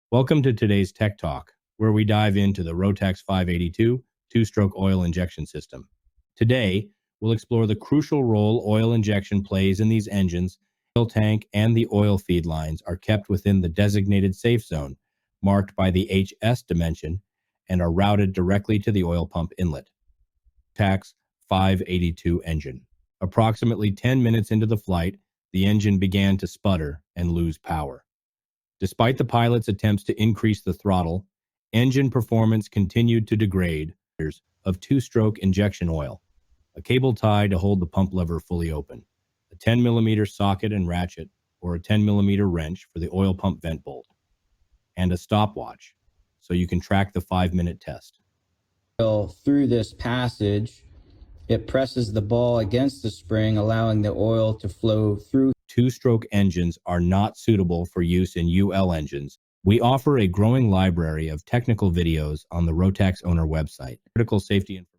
Welcome to today's Tech Talk, where we dive into the Rotax 582 two-stroke oil injection system. Today, we'll explore the crucial role oil injection plays in these engines. The oil tank and the oil feed lines are kept within the designated safe zone, marked by the HS dimension, and are routed directly to the oil pump inlet. Rotax 582 engine. Approximately 10 minutes into the flight, the engine began to sputter and lose power. Despite the pilot's attempts to increase the throttle, engine performance continued to degrade. Of two-stroke injection oil, a cable tie to hold the pump lever fully open, a 10mm socket and ratchet or a 10mm wrench for the oil pump vent bolt, and a stopwatch so you can track the 5-minute test. Through this passage, it presses the ball against the spring, allowing the oil to flow through. Two-stroke engines are not suitable for use in UL engines. We offer a growing library of technical videos on the Rotax owner website. Critical safety information.